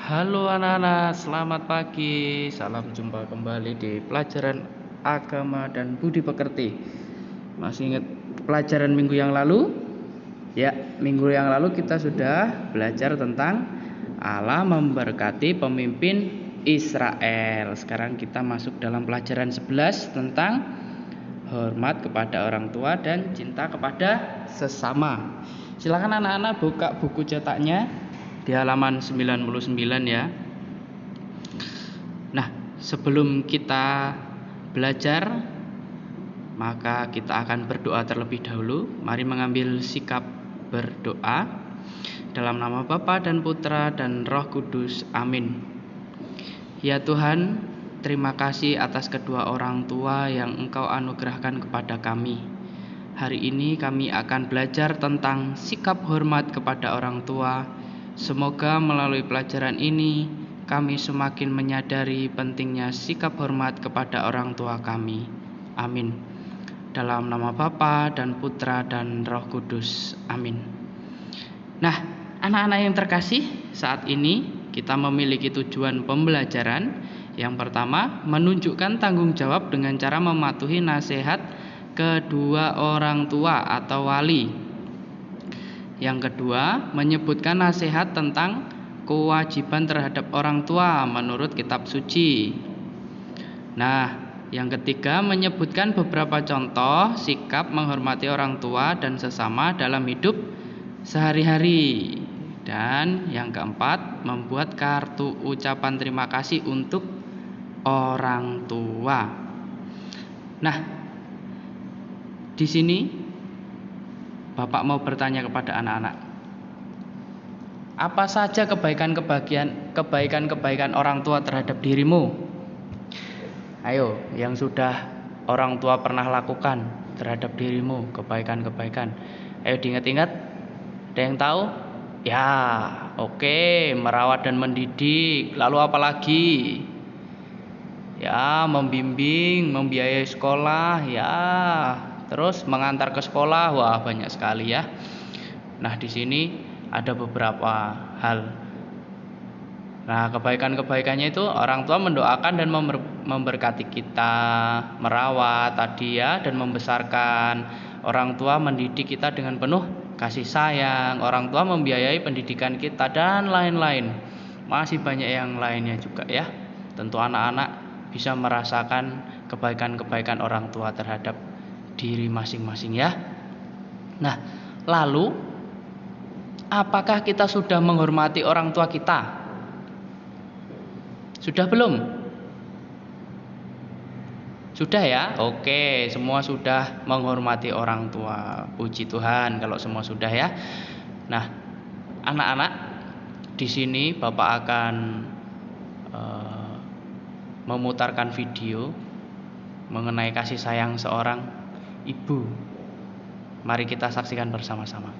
Halo anak-anak, selamat pagi. Salam jumpa kembali di pelajaran agama dan budi pekerti. Masih ingat pelajaran minggu yang lalu? Ya, minggu yang lalu kita sudah belajar tentang Allah memberkati pemimpin Israel. Sekarang kita masuk dalam pelajaran 11 tentang hormat kepada orang tua dan cinta kepada sesama. Silakan anak-anak buka buku cetaknya di halaman 99 ya. Nah, sebelum kita belajar, maka kita akan berdoa terlebih dahulu. Mari mengambil sikap berdoa. Dalam nama Bapa dan Putra dan Roh Kudus. Amin. Ya Tuhan, terima kasih atas kedua orang tua yang Engkau anugerahkan kepada kami. Hari ini kami akan belajar tentang sikap hormat kepada orang tua. Semoga melalui pelajaran ini kami semakin menyadari pentingnya sikap hormat kepada orang tua kami. Amin. Dalam nama Bapa dan Putra dan Roh Kudus. Amin. Nah, anak-anak yang terkasih, saat ini kita memiliki tujuan pembelajaran. Yang pertama, menunjukkan tanggung jawab dengan cara mematuhi nasihat kedua orang tua atau wali. Yang kedua, menyebutkan nasihat tentang kewajiban terhadap orang tua menurut kitab suci. Nah, yang ketiga, menyebutkan beberapa contoh sikap menghormati orang tua dan sesama dalam hidup sehari-hari. Dan yang keempat, membuat kartu ucapan terima kasih untuk orang tua. Nah, di sini Bapak mau bertanya kepada anak-anak, apa saja kebaikan-kebaikan orang tua terhadap dirimu? Ayo, yang sudah orang tua pernah lakukan terhadap dirimu, kebaikan-kebaikan. Ayo diingat-ingat. Ada yang tahu? Ya, oke, merawat dan mendidik. Lalu apa lagi? Ya, membimbing, membiayai sekolah, ya. Terus mengantar ke sekolah, wah banyak sekali ya. Nah, di sini ada beberapa hal. Nah, kebaikan-kebaikannya itu orang tua mendoakan dan memberkati kita, merawat tadi ya, dan membesarkan. Orang tua mendidik kita dengan penuh kasih sayang. Orang tua membiayai pendidikan kita dan lain-lain. Masih banyak yang lainnya juga ya. Tentu anak-anak bisa merasakan kebaikan-kebaikan orang tua terhadap diri masing-masing ya. Nah, lalu apakah kita sudah menghormati orang tua kita? Sudah belum? Sudah ya? Oke, semua sudah menghormati orang tua. Puji Tuhan kalau semua sudah ya. Nah, anak-anak, di sini Bapak akan memutarkan video mengenai kasih sayang seorang ibu. Mari kita saksikan bersama-sama.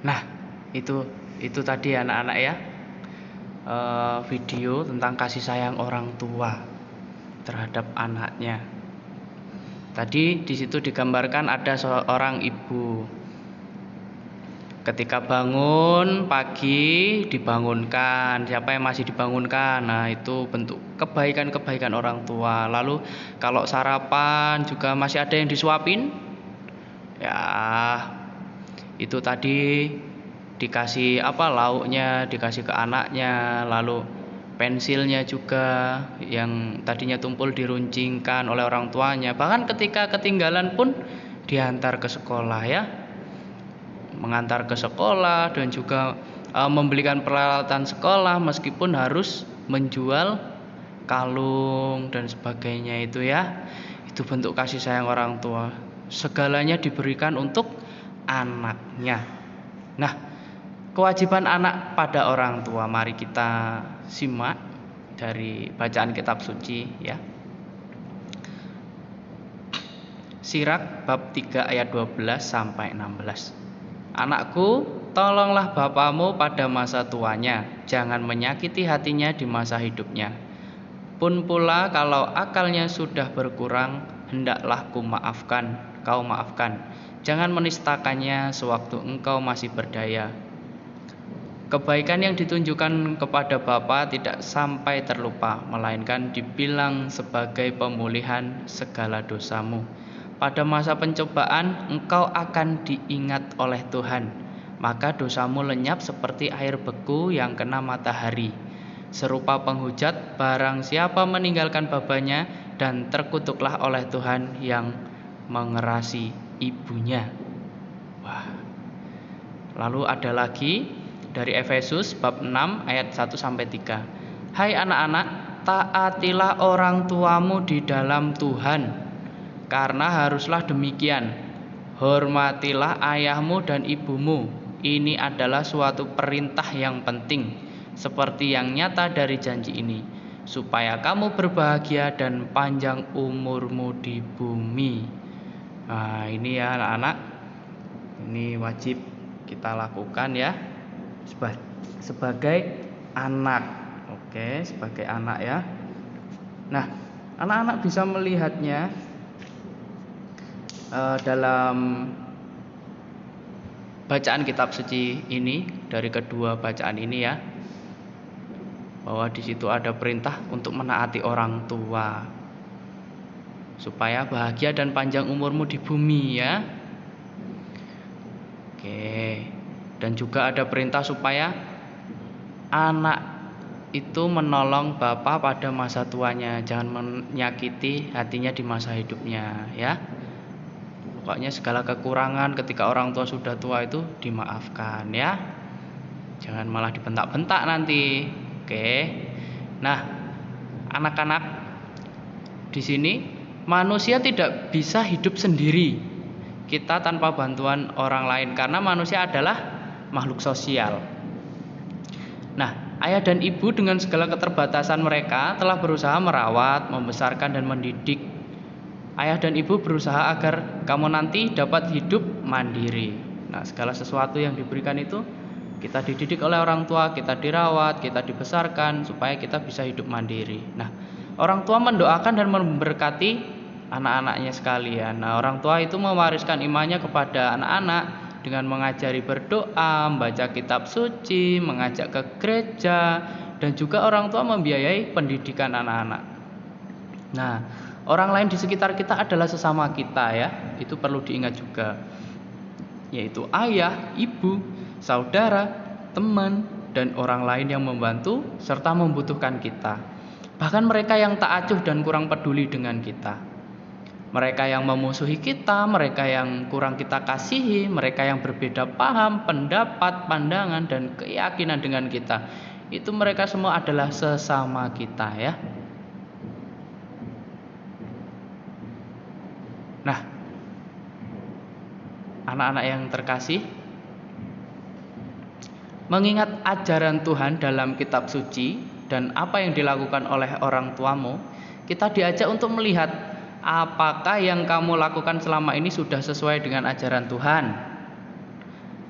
Nah, itu tadi anak-anak ya, video tentang kasih sayang orang tua terhadap anaknya. Tadi di situ digambarkan ada seorang ibu. Ketika bangun pagi dibangunkan, siapa yang masih dibangunkan? Nah, itu bentuk kebaikan-kebaikan orang tua. Lalu kalau sarapan juga masih ada yang disuapin, ya itu tadi dikasih lauknya, dikasih ke anaknya. Lalu pensilnya juga yang tadinya tumpul diruncingkan oleh orang tuanya. Bahkan ketika ketinggalan pun diantar ke sekolah ya, mengantar ke sekolah dan juga membelikan peralatan sekolah meskipun harus menjual kalung dan sebagainya itu ya. Itu bentuk kasih sayang orang tua. Segalanya diberikan untuk anaknya. Nah, kewajiban anak pada orang tua, mari kita simak dari bacaan kitab suci ya. Sirak bab 3 ayat 12 sampai 16. Anakku, tolonglah bapamu pada masa tuanya, jangan menyakiti hatinya di masa hidupnya. Pun pula kalau akalnya sudah berkurang, hendaklah kau maafkan. Jangan menistakannya sewaktu engkau masih berdaya. Kebaikan yang ditunjukkan kepada bapa tidak sampai terlupa, melainkan dibilang sebagai pemulihan segala dosamu. Pada masa pencobaan engkau akan diingat oleh Tuhan, maka dosamu lenyap seperti air beku yang kena matahari. Serupa penghujat, barang siapa meninggalkan babanya, dan terkutuklah oleh Tuhan yang mengerasi ibunya. Wah. Lalu ada lagi dari Efesus bab 6 ayat 1 sampai 3. Hai anak-anak, taatilah orang tuamu di dalam Tuhan, karena haruslah demikian. Hormatilah ayahmu dan ibumu. Ini adalah suatu perintah yang penting, seperti yang nyata dari janji ini, supaya kamu berbahagia dan panjang umurmu di bumi. Nah, ini ya anak-anak, ini wajib kita lakukan ya sebagai anak. Oke, sebagai anak ya. Nah, anak-anak bisa melihatnya dalam bacaan kitab suci ini, dari kedua bacaan ini ya, bahwa di situ ada perintah untuk menaati orang tua supaya bahagia dan panjang umurmu di bumi ya. Oke. Dan juga ada perintah supaya anak itu menolong bapak pada masa tuanya, jangan menyakiti hatinya di masa hidupnya ya. Pokoknya segala kekurangan ketika orang tua sudah tua itu dimaafkan ya. Jangan malah dibentak-bentak nanti. Oke. Nah, anak-anak, di sini manusia tidak bisa hidup sendiri. Kita tanpa bantuan orang lain, karena manusia adalah makhluk sosial. Nah, ayah dan ibu dengan segala keterbatasan mereka telah berusaha merawat, membesarkan dan mendidik. Ayah dan ibu berusaha agar kamu nanti dapat hidup mandiri. Nah, segala sesuatu yang diberikan itu kita dididik oleh orang tua, kita dirawat, kita dibesarkan supaya kita bisa hidup mandiri. Nah, orang tua mendoakan dan memberkati anak-anaknya sekalian. Nah, orang tua itu mewariskan imannya kepada anak-anak dengan mengajari berdoa, membaca kitab suci, mengajak ke gereja, dan juga orang tua membiayai pendidikan anak-anak. Nah, orang lain di sekitar kita adalah sesama kita ya, itu perlu diingat juga, yaitu ayah, ibu, saudara, teman, dan orang lain yang membantu serta membutuhkan kita. Bahkan mereka yang tak acuh dan kurang peduli dengan kita, mereka yang memusuhi kita, mereka yang kurang kita kasihi, mereka yang berbeda paham, pendapat, pandangan, dan keyakinan dengan kita, itu mereka semua adalah sesama kita ya. Nah, anak-anak yang terkasih, mengingat ajaran Tuhan dalam kitab suci dan apa yang dilakukan oleh orang tuamu, kita diajak untuk melihat apakah yang kamu lakukan selama ini sudah sesuai dengan ajaran Tuhan.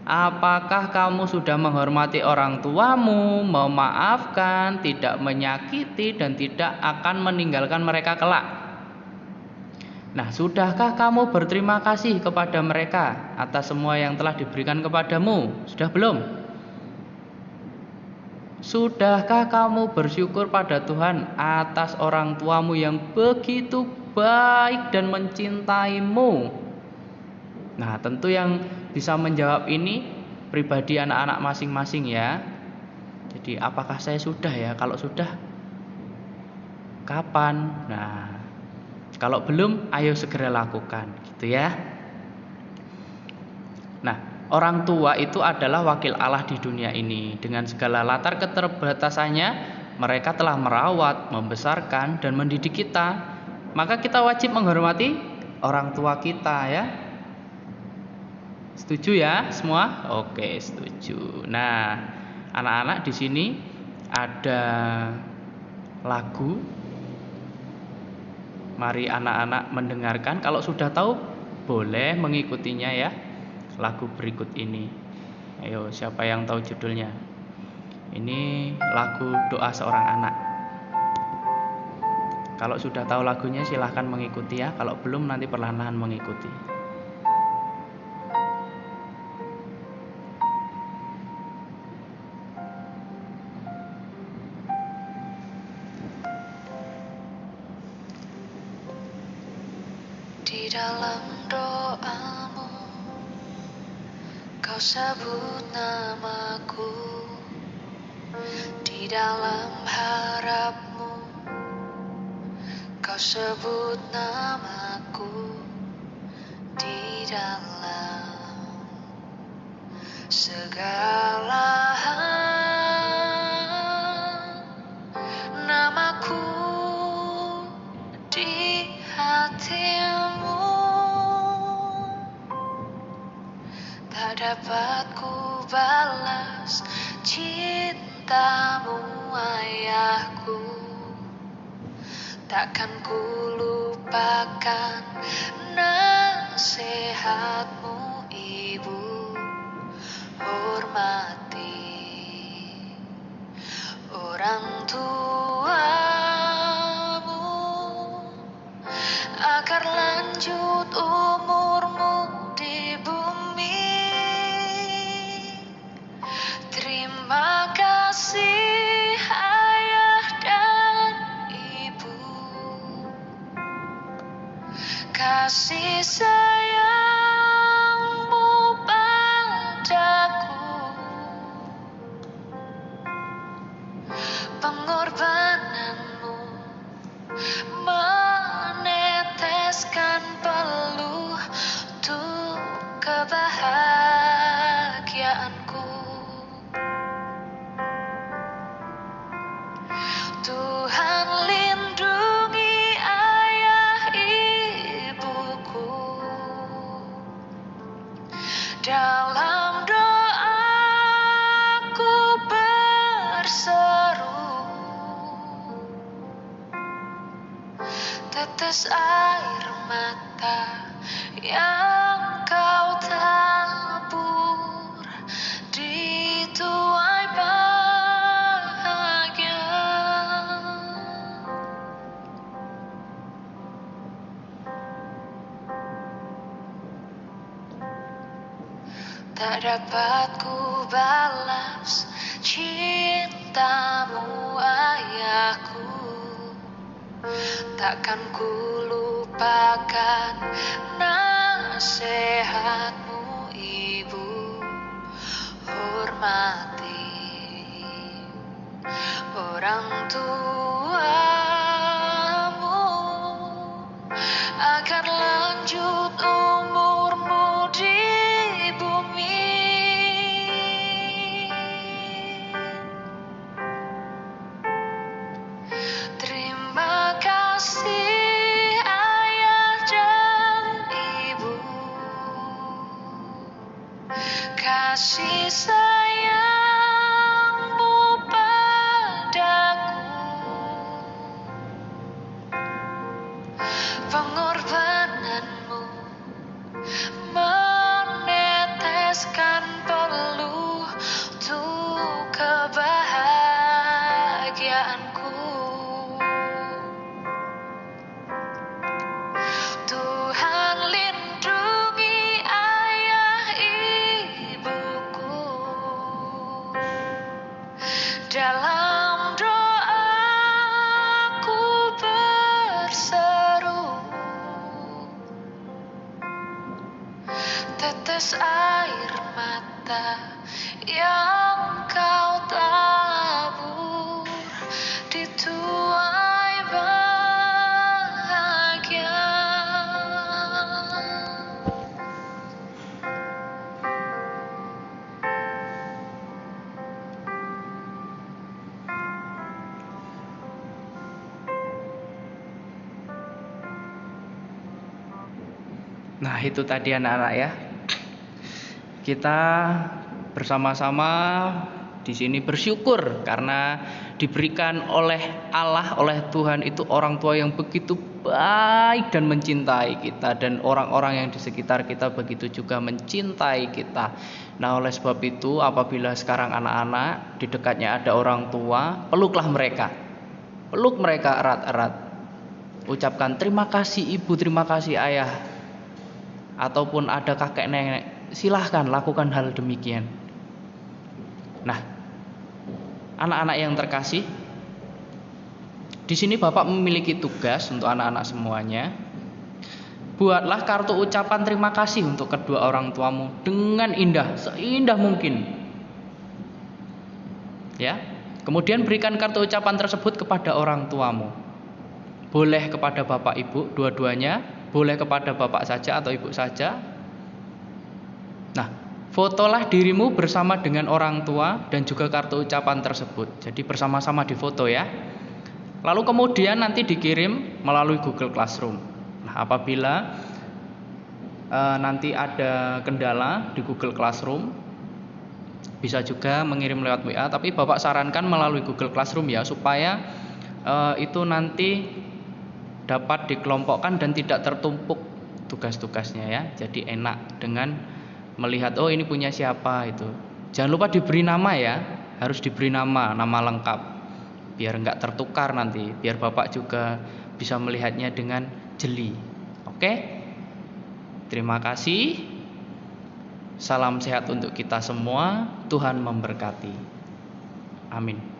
Apakah kamu sudah menghormati orang tuamu, memaafkan, tidak menyakiti, dan tidak akan meninggalkan mereka kelak? Nah, sudahkah kamu berterima kasih kepada mereka atas semua yang telah diberikan kepadamu? Sudah belum? Sudahkah kamu bersyukur pada Tuhan atas orang tuamu yang begitu baik dan mencintaimu? Nah, tentu yang bisa menjawab ini pribadi anak-anak masing-masing ya. Jadi, apakah saya sudah ya? Kalau sudah, kapan? Nah, kalau belum, ayo segera lakukan, gitu ya. Nah, orang tua itu adalah wakil Allah di dunia ini. Dengan segala latar keterbatasannya, mereka telah merawat, membesarkan, dan mendidik kita. Maka kita wajib menghormati orang tua kita ya. Setuju ya semua? Oke, setuju. Nah, anak-anak di sini ada lagu. Mari anak-anak mendengarkan. Kalau sudah tahu, boleh mengikutinya ya. Lagu berikut ini. Ayo, siapa yang tahu judulnya? Ini lagu Doa Seorang Anak. Kalau sudah tahu lagunya silahkan mengikuti ya. Kalau belum nanti perlahan-lahan mengikuti. Di dalam doamu, kau sebut namaku. Di dalam harapmu, kau sebut namaku. Di dalam segala hal, namaku di hatimu. Tak dapat ku balas cintamu, ayahku. Takkan ku lupakan nasihatmu, ibu. Hormati orang tuamu agar lanjut umurmu di bumi. Terima kasih ayah dan ibu, kasih sayangmu padaku, pengorbananmu meneteskan peluh untuk kebahagiaanku. Tuhan lindungi ayah ibuku. Dalam doaku berseru, tetes air mata yang kau tabur di tuai bahagia. Tak dapat ku balas cintamu, ayahku. Takkan ku lupakan nasihatmu, ibu. Hormati orang tuamu agar lanjut umurmu di bumi. Terima kasih ayah dan ibu, kasih sayangmu padaku, pengorbananmu meneteskan harta yang kau tabur dituai bahagia. Nah, itu tadi anak-anak ya. Kita bersama-sama di sini bersyukur karena diberikan oleh Allah, oleh Tuhan itu orang tua yang begitu baik dan mencintai kita, dan orang-orang yang di sekitar kita begitu juga mencintai kita. Nah, oleh sebab itu apabila sekarang anak-anak di dekatnya ada orang tua, peluklah mereka. Peluk mereka erat-erat. Ucapkan terima kasih ibu, terima kasih ayah. Ataupun ada kakek nenek, silahkan lakukan hal demikian. Nah, anak-anak yang terkasih, di sini Bapak memiliki tugas untuk anak-anak semuanya. Buatlah kartu ucapan terima kasih untuk kedua orang tuamu dengan indah, seindah mungkin. Ya. Kemudian berikan kartu ucapan tersebut kepada orang tuamu. Boleh kepada Bapak Ibu dua-duanya, boleh kepada Bapak saja atau Ibu saja. Nah, fotolah dirimu bersama dengan orang tua dan juga kartu ucapan tersebut. Jadi bersama-sama difoto ya. Lalu kemudian nanti dikirim melalui Google Classroom. Nah, apabila nanti ada kendala di Google Classroom, bisa juga mengirim lewat WA. Tapi Bapak sarankan melalui Google Classroom ya, supaya itu nanti dapat dikelompokkan dan tidak tertumpuk tugas-tugasnya ya. Jadi enak dengan melihat oh ini punya siapa itu. Jangan lupa diberi nama ya, harus diberi nama lengkap biar enggak tertukar nanti, biar Bapak juga bisa melihatnya dengan jeli. Oke? Terima kasih. Salam sehat untuk kita semua. Tuhan memberkati. Amin.